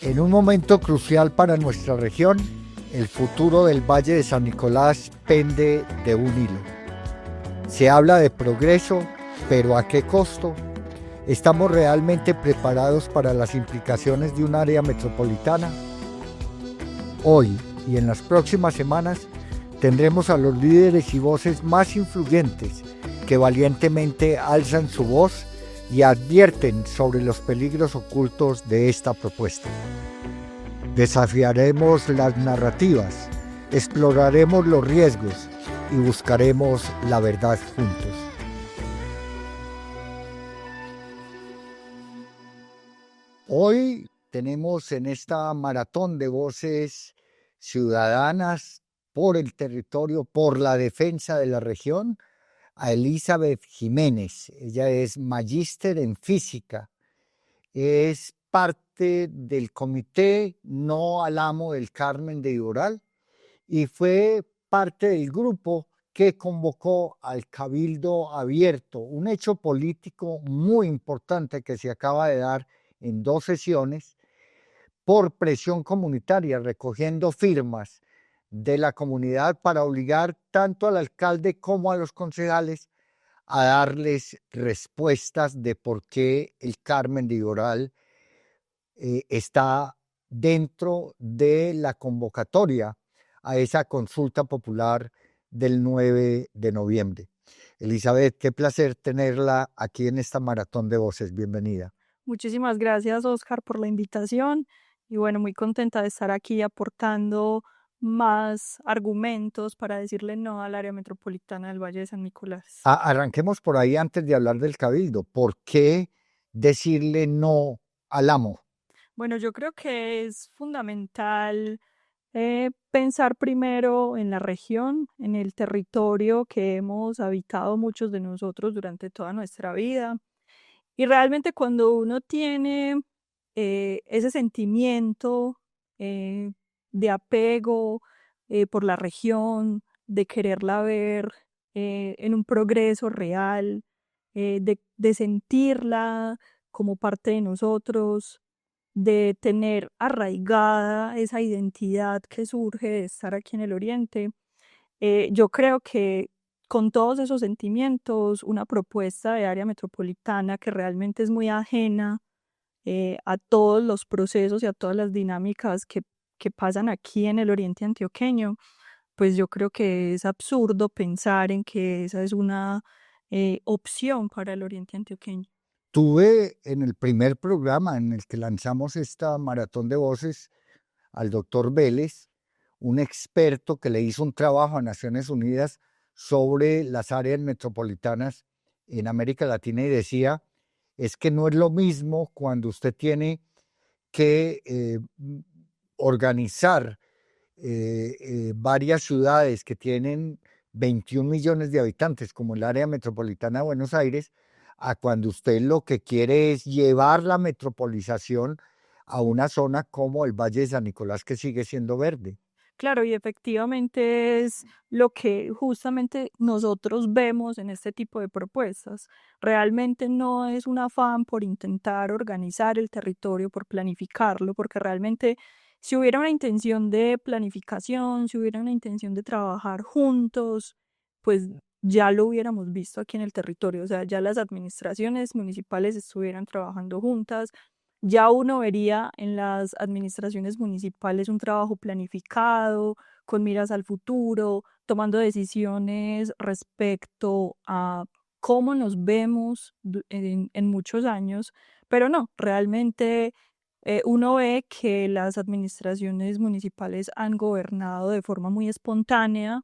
En un momento crucial para nuestra región, el futuro del Valle de San Nicolás pende de un hilo. Se habla de progreso, pero ¿a qué costo? ¿Estamos realmente preparados para las implicaciones de un área metropolitana? Hoy y en las próximas semanas tendremos a los líderes y voces más influyentes que valientemente alzan su voz y advierten sobre los peligros ocultos de esta propuesta. Desafiaremos las narrativas, exploraremos los riesgos y buscaremos la verdad juntos. Hoy tenemos en esta maratón de voces ciudadanas por el territorio, por la defensa de la región, a Elizabeth Jiménez. Ella es magíster en física, es parte del comité No al Amo del Carmen de Iboral y fue parte del grupo que convocó al Cabildo Abierto, un hecho político muy importante que se acaba de dar en 2 sesiones por presión comunitaria, recogiendo firmas de la comunidad para obligar tanto al alcalde como a los concejales a darles respuestas de por qué el Carmen de Iboral está dentro de la convocatoria a esa consulta popular del 9 de noviembre. Elizabeth, qué placer tenerla aquí en esta maratón de voces. Bienvenida. Muchísimas gracias, Oscar, por la invitación. Y bueno, muy contenta de estar aquí aportando más argumentos para decirle no al área metropolitana del Valle de San Nicolás. Arranquemos por ahí antes de hablar del Cabildo. ¿Por qué decirle no al amo? Bueno, yo creo que es fundamental pensar primero en la región, en el territorio que hemos habitado muchos de nosotros durante toda nuestra vida. Y realmente cuando uno tiene ese sentimiento eh, de apego por la región, de quererla ver en un progreso real, de sentirla como parte de nosotros, de tener arraigada esa identidad que surge de estar aquí en el Oriente. Yo creo que con todos esos sentimientos, una propuesta de área metropolitana que realmente es muy ajena a todos los procesos y a todas las dinámicas que pasan aquí en el Oriente Antioqueño, pues yo creo que es absurdo pensar en que esa es una opción para el Oriente Antioqueño. Tuve en el primer programa en el que lanzamos esta maratón de voces al doctor Vélez, un experto que le hizo un trabajo a Naciones Unidas sobre las áreas metropolitanas en América Latina y decía, es que no es lo mismo cuando usted tiene que organizar varias ciudades que tienen 21 millones de habitantes, como el área metropolitana de Buenos Aires, a cuando usted lo que quiere es llevar la metropolización a una zona como el Valle de San Nicolás, que sigue siendo verde. Claro, y efectivamente es lo que justamente nosotros vemos en este tipo de propuestas. Realmente no es un afán por intentar organizar el territorio, por planificarlo, porque realmente si hubiera una intención de planificación, si hubiera una intención de trabajar juntos, pues ya lo hubiéramos visto aquí en el territorio. O sea, ya las administraciones municipales estuvieran trabajando juntas, ya uno vería en las administraciones municipales un trabajo planificado, con miras al futuro, tomando decisiones respecto a cómo nos vemos en muchos años, pero no, realmente uno ve que las administraciones municipales han gobernado de forma muy espontánea,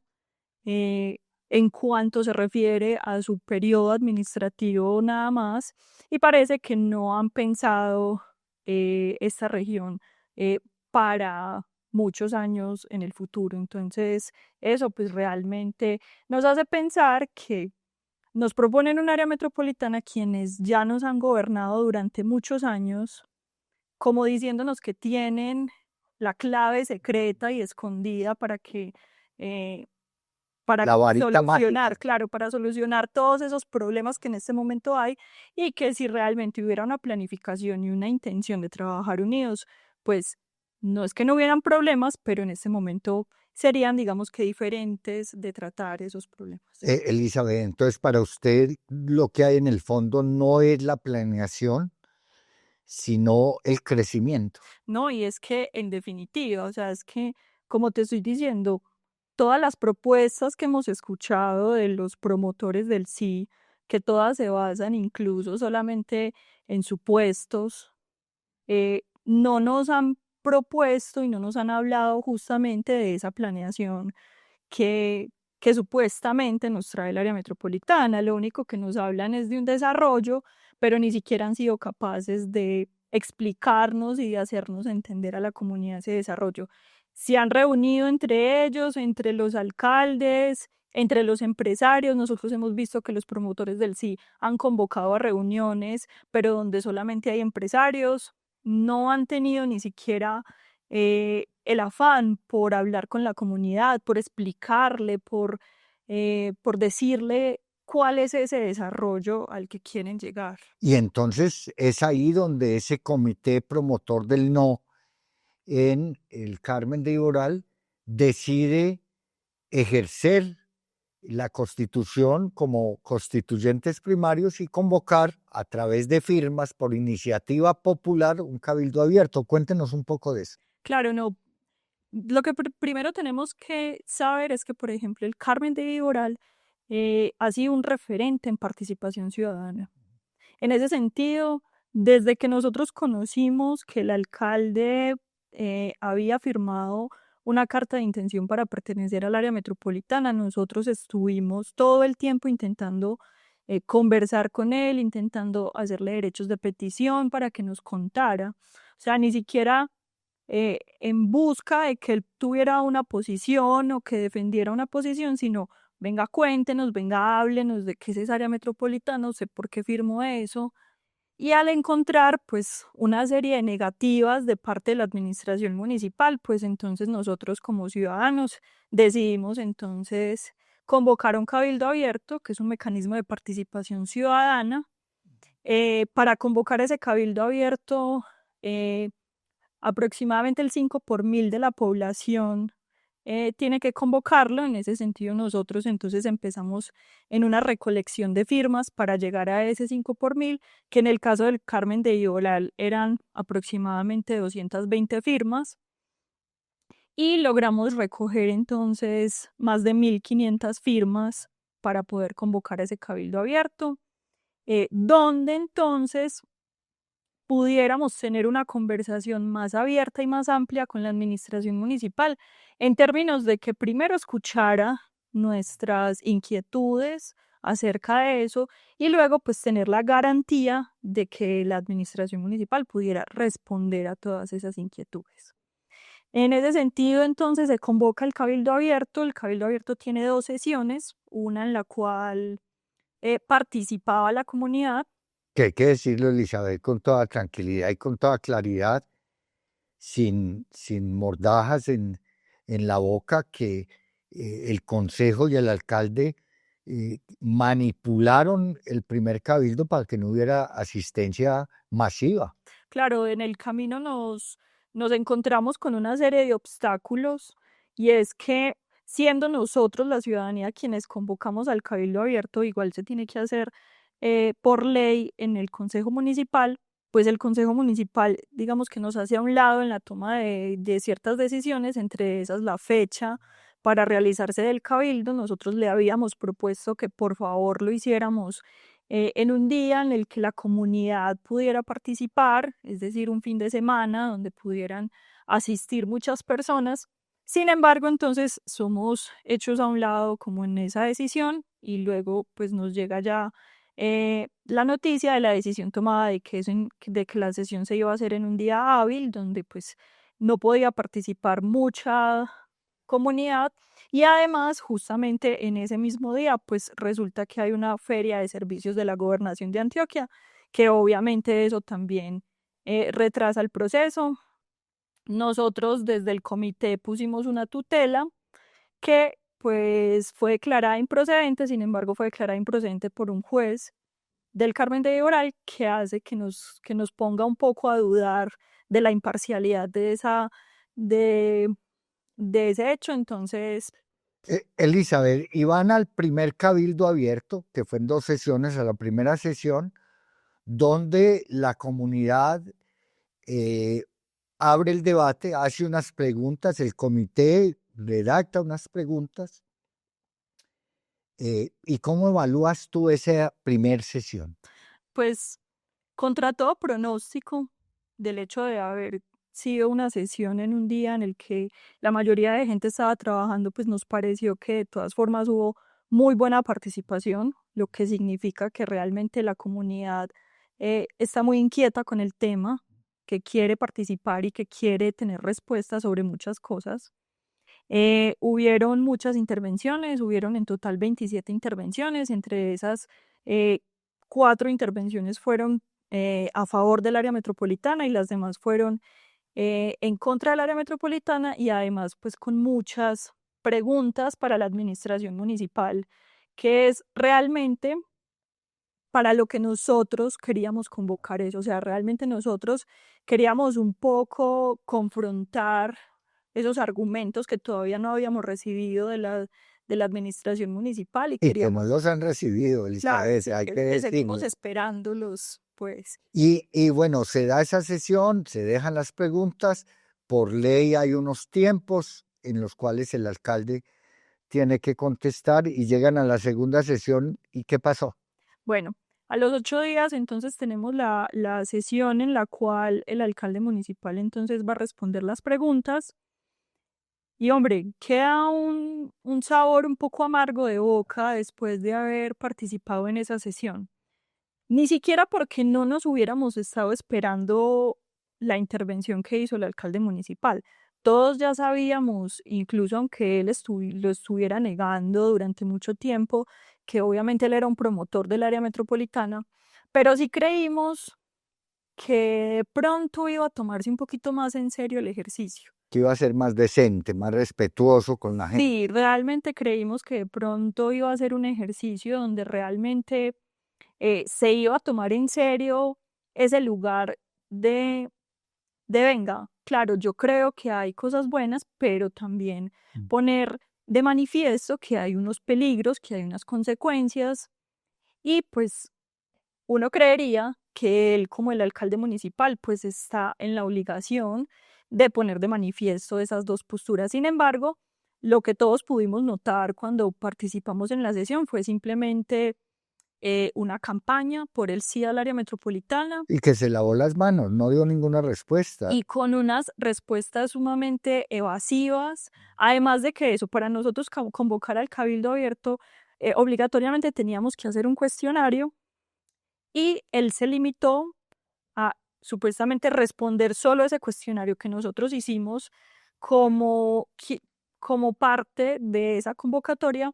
eh, en cuanto se refiere a su periodo administrativo nada más, y parece que no han pensado esta región eh, para muchos años en el futuro. Entonces, eso pues realmente nos hace pensar que nos proponen un área metropolitana quienes ya nos han gobernado durante muchos años, como diciéndonos que tienen la clave secreta y escondida eh, para La varita solucionar, mágica. claro, para solucionar todos esos problemas que en este momento hay, y que si realmente hubiera una planificación y una intención de trabajar unidos, pues no es que no hubieran problemas, pero en este momento serían, digamos que diferentes de tratar esos problemas. Elizabeth, entonces para usted lo que hay en el fondo no es la planeación, sino el crecimiento. No, y es que en definitiva, o sea, es que, como te estoy diciendo, todas las propuestas que hemos escuchado de los promotores del sí, que todas se basan incluso solamente en supuestos, no nos han propuesto y no nos han hablado justamente de esa planeación que, que supuestamente nos trae el área metropolitana. Lo único que nos hablan es de un desarrollo, pero ni siquiera han sido capaces de explicarnos y de hacernos entender a la comunidad ese desarrollo. Se han reunido entre ellos, entre los alcaldes, entre los empresarios. Nosotros hemos visto que los promotores del sí han convocado a reuniones, pero donde solamente hay empresarios, no han tenido ni siquiera el afán por hablar con la comunidad, por explicarle, por decirle cuál es ese desarrollo al que quieren llegar. Y entonces es ahí donde ese comité promotor del no en el Carmen de Iboral decide ejercer la Constitución como constituyentes primarios y convocar a través de firmas por iniciativa popular un cabildo abierto. Cuéntenos un poco de eso. Claro, no. Lo que primero tenemos que saber es que, por ejemplo, el Carmen de Viboral ha sido un referente en participación ciudadana. En ese sentido, desde que nosotros conocimos que el alcalde había firmado una carta de intención para pertenecer al área metropolitana, nosotros estuvimos todo el tiempo intentando conversar con él, intentando hacerle derechos de petición para que nos contara. O sea, ni siquiera en busca de que él tuviera una posición o que defendiera una posición, sino venga, cuéntenos, venga, háblenos de qué es esa área metropolitana, no sé por qué firmó eso. Y al encontrar pues una serie de negativas de parte de la administración municipal, pues entonces nosotros como ciudadanos decidimos entonces convocar un cabildo abierto, que es un mecanismo de participación ciudadana. Para convocar ese cabildo abierto, aproximadamente el 5 por mil de la población tiene que convocarlo. En ese sentido, nosotros entonces empezamos en una recolección de firmas para llegar a ese 5 por mil, que en el caso del Carmen de Iola eran aproximadamente 220 firmas, y logramos recoger entonces más de 1.500 firmas para poder convocar ese cabildo abierto, donde entonces pudiéramos tener una conversación más abierta y más amplia con la administración municipal, en términos de que primero escuchara nuestras inquietudes acerca de eso y luego pues tener la garantía de que la administración municipal pudiera responder a todas esas inquietudes. En ese sentido, entonces, se convoca el Cabildo Abierto. El Cabildo Abierto tiene dos sesiones, una en la cual participaba la comunidad. Que hay que decirlo, Elizabeth, con toda tranquilidad y con toda claridad, sin mordajas en la boca, que el consejo y el alcalde manipularon el primer cabildo para que no hubiera asistencia masiva. Claro, en el camino nos encontramos con una serie de obstáculos, y es que siendo nosotros la ciudadanía quienes convocamos al Cabildo Abierto, igual se tiene que hacer por ley en el Consejo Municipal, pues el Consejo Municipal, digamos que nos hace a un lado en la toma de ciertas decisiones, entre esas la fecha para realizarse del Cabildo. Nosotros le habíamos propuesto que por favor lo hiciéramos en un día en el que la comunidad pudiera participar, es decir, un fin de semana donde pudieran asistir muchas personas. Sin embargo, entonces somos hechos a un lado como en esa decisión, y luego pues nos llega ya la noticia de la decisión tomada de que la sesión se iba a hacer en un día hábil, donde pues no podía participar mucha comunidad. Y además, justamente en ese mismo día, pues resulta que hay una feria de servicios de la Gobernación de Antioquia, que obviamente eso también retrasa el proceso. Nosotros desde el comité pusimos una tutela que pues fue declarada improcedente. Sin embargo, fue declarada improcedente por un juez del Carmen de Viboral que hace que nos ponga un poco a dudar de la imparcialidad de, de ese hecho. Entonces, Elizabeth, y van al primer cabildo abierto, que fue en 2 sesiones, a la primera sesión, donde la comunidad eh, abre el debate, hace unas preguntas, el comité redacta unas preguntas. ¿Y cómo evalúas tú esa primer sesión? pues, contra todo pronóstico del hecho de haber sido una sesión en un día en el que la mayoría de gente estaba trabajando, pues nos pareció que de todas formas hubo muy buena participación, lo que significa que realmente la comunidad está muy inquieta con el tema, que quiere participar y que quiere tener respuestas sobre muchas cosas. Hubieron muchas intervenciones, hubieron en total 27 intervenciones, entre esas 4 intervenciones fueron a favor del área metropolitana y las demás fueron en contra del área metropolitana, y además pues con muchas preguntas para la administración municipal, que es realmente para lo que nosotros queríamos convocar eso. O sea, realmente nosotros queríamos un poco confrontar esos argumentos que todavía no habíamos recibido de la administración municipal, y Y que no queríamos, los han recibido, claro, Elizabeth, sí, hay que que seguimos decirlo. esperándolos, pues. Y bueno, se da esa sesión, se dejan las preguntas, por ley hay unos tiempos en los cuales el alcalde tiene que contestar y llegan a la segunda sesión. ¿Y qué pasó? Bueno, a los 8 días entonces tenemos la sesión en la cual el alcalde municipal entonces va a responder las preguntas. Y hombre, queda un sabor un poco amargo de boca después de haber participado en esa sesión. Ni siquiera porque no nos hubiéramos estado esperando la intervención que hizo el alcalde municipal. Todos ya sabíamos, incluso aunque él lo estuviera negando durante mucho tiempo, que obviamente él era un promotor del área metropolitana, pero sí creímos que de pronto iba a tomarse un poquito más en serio el ejercicio. Que iba a ser más decente, más respetuoso con la gente. Sí, realmente creímos que de pronto iba a ser un ejercicio donde realmente se iba a tomar en serio ese lugar de, venga, claro, yo creo que hay cosas buenas, pero también poner de manifiesto que hay unos peligros, que hay unas consecuencias, y pues uno creería que él, como el alcalde municipal, pues está en la obligación de poner de manifiesto esas dos posturas. Sin embargo, lo que todos pudimos notar cuando participamos en la sesión fue simplemente una campaña por el sí al área metropolitana, Y que se lavó las manos, no dio ninguna respuesta. y con unas respuestas sumamente evasivas. Además de que eso, para nosotros convocar al cabildo abierto, obligatoriamente teníamos que hacer un cuestionario, y él se limitó a supuestamente responder solo ese cuestionario que nosotros hicimos como, como parte de esa convocatoria,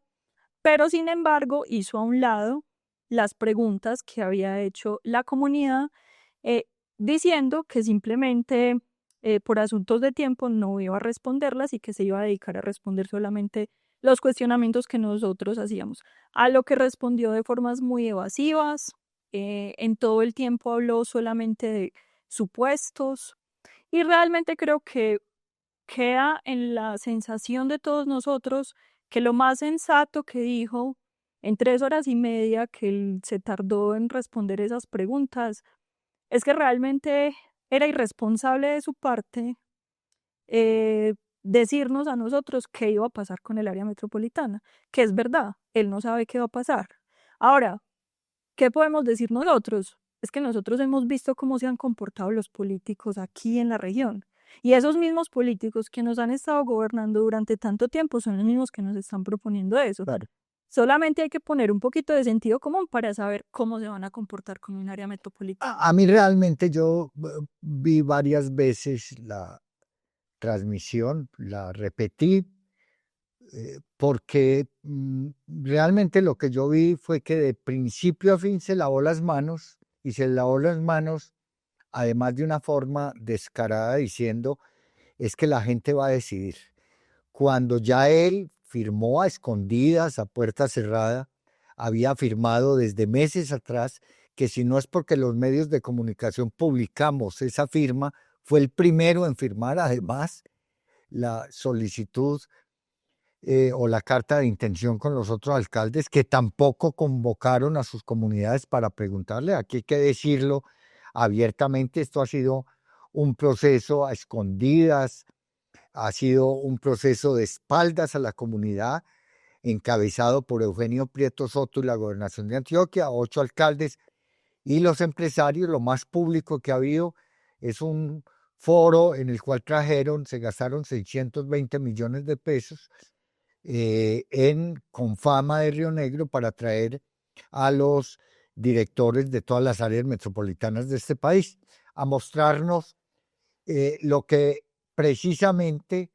pero sin embargo hizo a un lado las preguntas que había hecho la comunidad, eh, diciendo que simplemente por asuntos de tiempo no iba a responderlas y que se iba a dedicar a responder solamente los cuestionamientos que nosotros hacíamos, a lo que respondió de formas muy evasivas. En todo el tiempo habló solamente de supuestos, y realmente creo que queda en la sensación de todos nosotros que lo más sensato que dijo en 3 horas y media que él se tardó en responder esas preguntas es que realmente era irresponsable de su parte decirnos a nosotros qué iba a pasar con el área metropolitana, que es verdad, él no sabe qué va a pasar. Ahora, ¿qué podemos decir nosotros? Es que nosotros hemos visto cómo se han comportado los políticos aquí en la región. Y esos mismos políticos que nos han estado gobernando durante tanto tiempo son los mismos que nos están proponiendo eso. Claro. Solamente hay que poner un poquito de sentido común para saber cómo se van a comportar con un área metropolitana. A mí realmente yo vi varias veces la transmisión, la repetí, porque realmente lo que yo vi fue que de principio a fin se lavó las manos, y se lavó las manos además de una forma descarada, diciendo es que la gente va a decidir. Cuando ya él firmó a escondidas, a puerta cerrada, había firmado desde meses atrás que si no es porque los medios de comunicación publicamos esa firma, fue el primero en firmar además la solicitud o la carta de intención con los otros alcaldes que tampoco convocaron a sus comunidades para preguntarle. Aquí hay que decirlo abiertamente, esto ha sido un proceso a escondidas, ha sido un proceso de espaldas a la comunidad, encabezado por Eugenio Prieto Soto y la Gobernación de Antioquia, 8 alcaldes y los empresarios. Lo más público que ha habido es un foro en el cual se gastaron 620 millones de pesos en Confama de Río Negro para traer a los directores de todas las áreas metropolitanas de este país a mostrarnos lo que precisamente,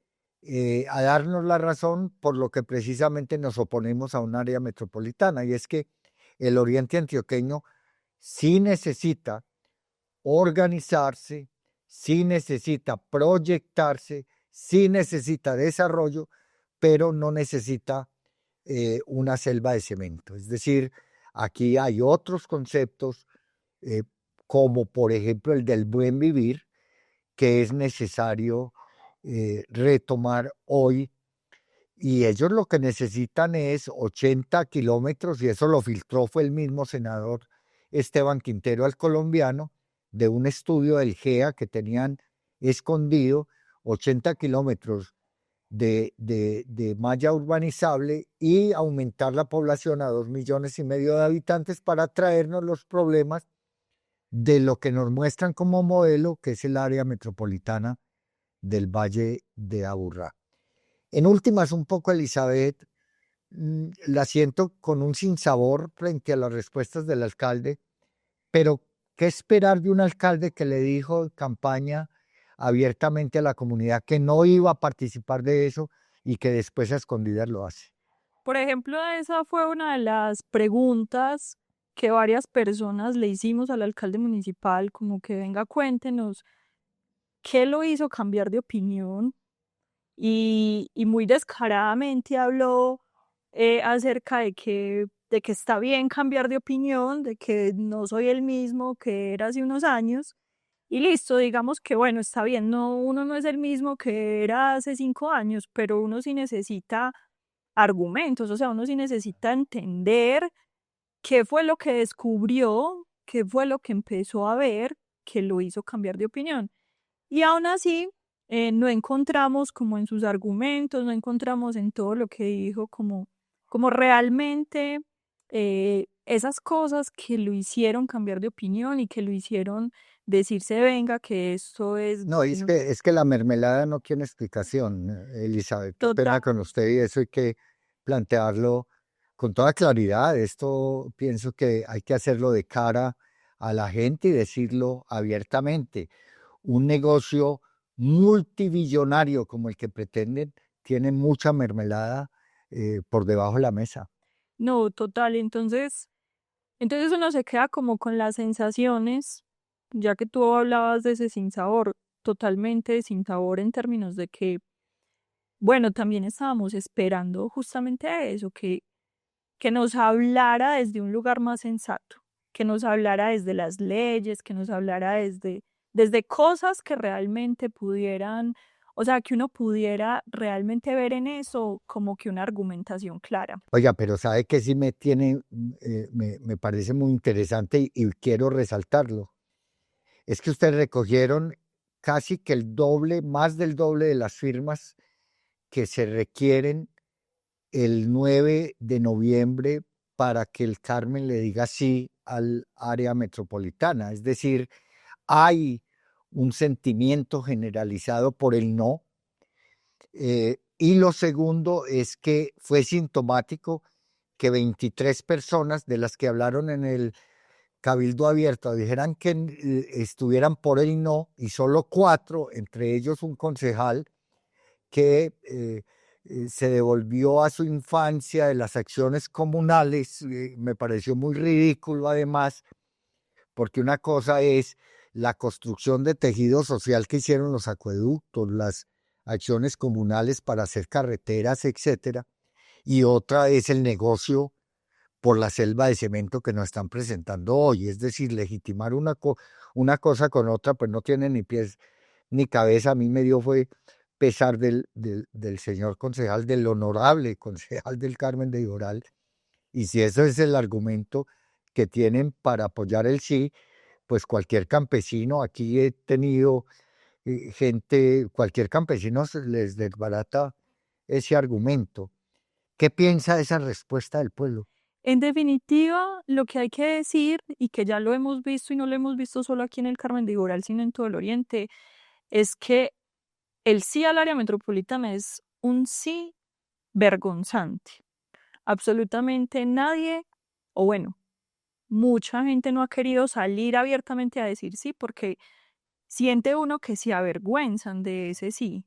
a darnos la razón por lo que precisamente nos oponemos a un área metropolitana, y es que el oriente antioqueño sí necesita organizarse, sí necesita proyectarse, sí necesita desarrollo, pero no necesita una selva de cemento. Es decir, aquí hay otros conceptos, eh, como por ejemplo el del buen vivir, que es necesario retomar hoy. Y ellos lo que necesitan es 80 kilómetros, y eso lo filtró fue el mismo senador Esteban Quintero, al colombiano, de un estudio del GEA que tenían escondido, 80 kilómetros de malla urbanizable y aumentar la población a 2,5 millones de habitantes para traernos los problemas de lo que nos muestran como modelo, que es el área metropolitana del Valle de Aburrá. En últimas, un poco, Elizabeth, la siento con un sinsabor frente a las respuestas del alcalde, pero ¿qué esperar de un alcalde que le dijo en campaña abiertamente a la comunidad que no iba a participar de eso y que después a escondidas lo hace? Por ejemplo, esa fue una de las preguntas que varias personas le hicimos al alcalde municipal, como que venga, cuéntenos qué lo hizo cambiar de opinión, y muy descaradamente habló acerca de que está bien cambiar de opinión, de que no soy el mismo que era hace unos años, y listo, digamos que bueno, está bien, no, uno no es el mismo que era hace 5 años, pero uno sí necesita argumentos, o sea, uno sí necesita entender qué fue lo que descubrió, qué fue lo que empezó a ver que lo hizo cambiar de opinión. Y aún así, no encontramos como en sus argumentos, no encontramos en todo lo que dijo como realmente esas cosas que lo hicieron cambiar de opinión y que lo hicieron decirse, venga, que esto es No, bueno. es que la mermelada no tiene explicación, Elizabeth. Qué Total. pena con usted, y eso hay que plantearlo con toda claridad. Esto pienso que hay que hacerlo de cara a la gente y decirlo abiertamente. Un negocio multibillonario como el que pretenden tiene mucha mermelada por debajo de la mesa. No, total. Entonces uno se queda como con las sensaciones, ya que tú hablabas de ese sinsabor, totalmente sin sabor en términos de que, bueno, también estábamos esperando justamente eso, que nos hablara desde un lugar más sensato, que nos hablara desde las leyes, que nos hablara desde cosas que realmente pudieran, o sea, que uno pudiera realmente ver en eso como que una argumentación clara. Oiga, pero sabe que sí me tiene, me parece muy interesante y quiero resaltarlo. Es que ustedes recogieron casi que el doble, más del doble de las firmas que se requieren el 9 de noviembre para que el Carmen le diga sí al área metropolitana. Es decir, hay un sentimiento generalizado por el no. Y lo segundo es que fue sintomático que 23 personas de las que hablaron en el Cabildo Abierto dijeran que estuvieran por el no, y solo 4, entre ellos un concejal, que se devolvió a su infancia de las acciones comunales. Me pareció muy ridículo además, porque una cosa es la construcción de tejido social que hicieron los acueductos, las acciones comunales para hacer carreteras, etcétera, y otra es el negocio por la selva de cemento que nos están presentando hoy. Es decir, legitimar una cosa con otra, pues no tiene ni pies ni cabeza. A mí me dio fue pesar del señor concejal, del honorable concejal del Carmen de Iboral. Y si eso es el argumento que tienen para apoyar el sí, pues cualquier campesino, aquí he tenido gente, cualquier campesino se les desbarata ese argumento. ¿Qué piensa de esa respuesta del pueblo? En definitiva, lo que hay que decir, y que ya lo hemos visto y no lo hemos visto solo aquí en el Carmen de Iboral, sino en todo el Oriente, es que el sí al área metropolitana es un sí vergonzante. Absolutamente nadie, o bueno, mucha gente no ha querido salir abiertamente a decir sí porque siente uno que se avergüenzan de ese sí.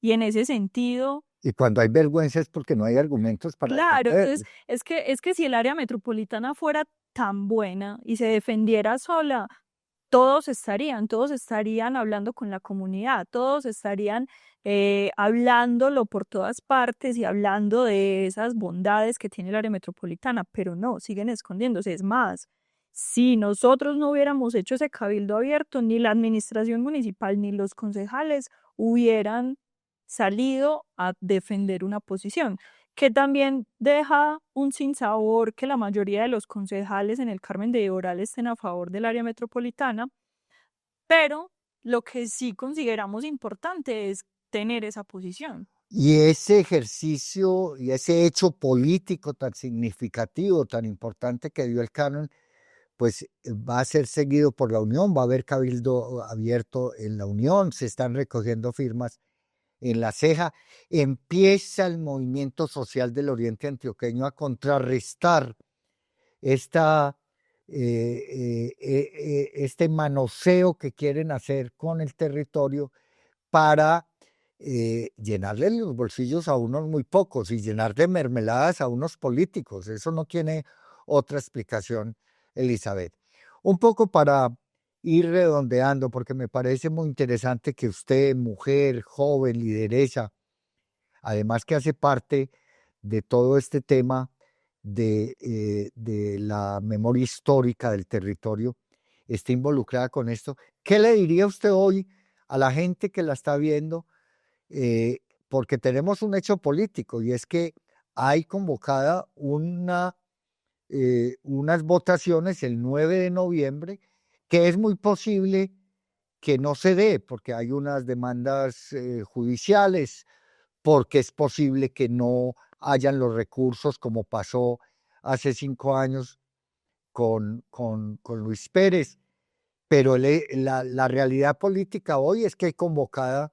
Y en ese sentido, Y cuando hay vergüenza es porque no hay argumentos para claro, defender. entonces es que si el área metropolitana fuera tan buena y se defendiera sola, todos estarían hablando con la comunidad, todos estarían hablándolo por todas partes y hablando de esas bondades que tiene el área metropolitana, pero no, siguen escondiéndose. Es más, si nosotros no hubiéramos hecho ese cabildo abierto, ni la administración municipal ni los concejales hubieran salido a defender una posición, que también deja un sinsabor que la mayoría de los concejales en el Carmen de Iboral estén a favor del área metropolitana, pero lo que sí consideramos importante es tener esa posición. Y ese ejercicio y ese hecho político tan significativo, tan importante que dio el canon, pues va a ser seguido por la Unión, va a haber cabildo abierto en la Unión, se están recogiendo firmas en La Ceja, empieza el movimiento social del Oriente Antioqueño a contrarrestar esta, este manoseo que quieren hacer con el territorio para llenarle los bolsillos a unos muy pocos y llenar de mermeladas a unos políticos. Eso no tiene otra explicación, Elizabeth. Un poco para ir redondeando, porque me parece muy interesante que usted, mujer, joven, lideresa, además que hace parte de todo este tema de la memoria histórica del territorio, esté involucrada con esto. ¿Qué le diría usted hoy a la gente que la está viendo? Porque tenemos un hecho político y es que hay convocada unas votaciones el 9 de noviembre que es muy posible que no se dé porque hay unas demandas judiciales, porque es posible que no hayan los recursos como pasó hace 5 años con Luis Pérez. Pero la realidad política hoy es que hay convocada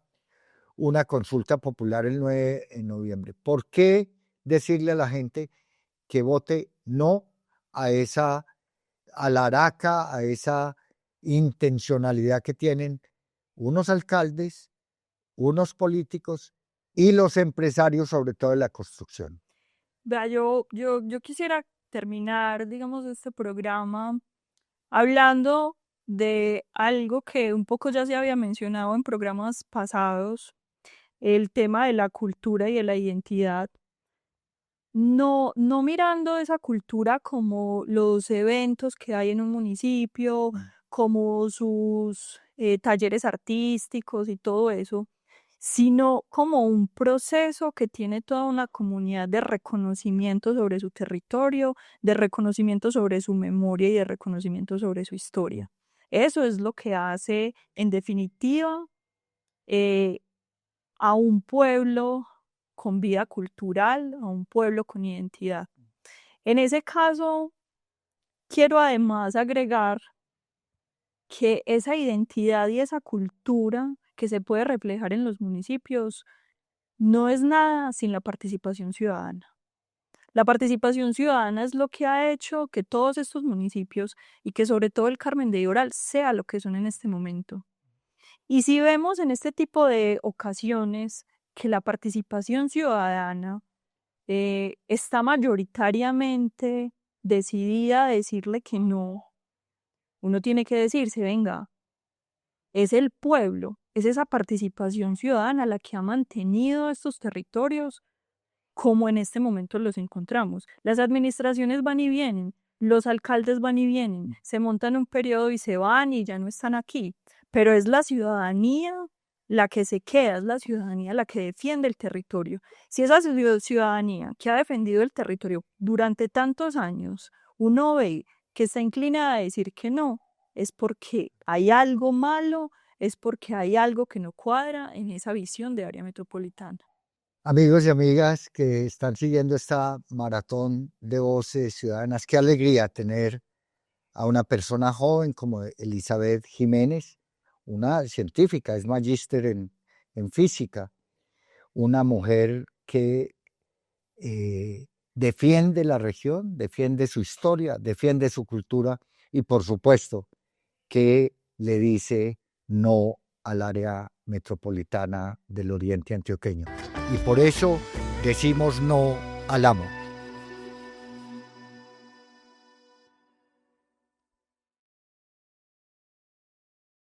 una consulta popular el 9 de noviembre. ¿Por qué decirle a la gente que vote no a esa alaraca, a esa intencionalidad que tienen unos alcaldes, unos políticos y los empresarios, sobre todo de la construcción? Vea, yo quisiera terminar, digamos, este programa hablando de algo que un poco ya se había mencionado en programas pasados, el tema de la cultura y de la identidad. No mirando esa cultura como los eventos que hay en un municipio, como sus talleres artísticos y todo eso, sino como un proceso que tiene toda una comunidad de reconocimiento sobre su territorio, de reconocimiento sobre su memoria y de reconocimiento sobre su historia. Eso es lo que hace, en definitiva, eh, a un pueblo con vida cultural, a un pueblo con identidad. En ese caso, quiero además agregar que esa identidad y esa cultura que se puede reflejar en los municipios no es nada sin la participación ciudadana. La participación ciudadana es lo que ha hecho que todos estos municipios y que sobre todo el Carmen de Iboral sea lo que son en este momento. Y si vemos en este tipo de ocasiones que la participación ciudadana está mayoritariamente decidida a decirle que no, uno tiene que decirse, venga, es el pueblo, es esa participación ciudadana la que ha mantenido estos territorios como en este momento los encontramos. Las administraciones van y vienen, los alcaldes van y vienen, se montan un periodo y se van y ya no están aquí, pero es la ciudadanía la que se queda, es la ciudadanía la que defiende el territorio. Si esa ciudadanía que ha defendido el territorio durante tantos años, uno ve que está inclinada a decir que no, es porque hay algo malo, es porque hay algo que no cuadra en esa visión de área metropolitana. Amigos y amigas que están siguiendo esta maratón de voces ciudadanas, qué alegría tener a una persona joven como Elizabeth Jiménez, una científica, es magíster en física, una mujer que defiende la región, defiende su historia, defiende su cultura y por supuesto que le dice no al área metropolitana del oriente antioqueño. Y por eso decimos no al amo.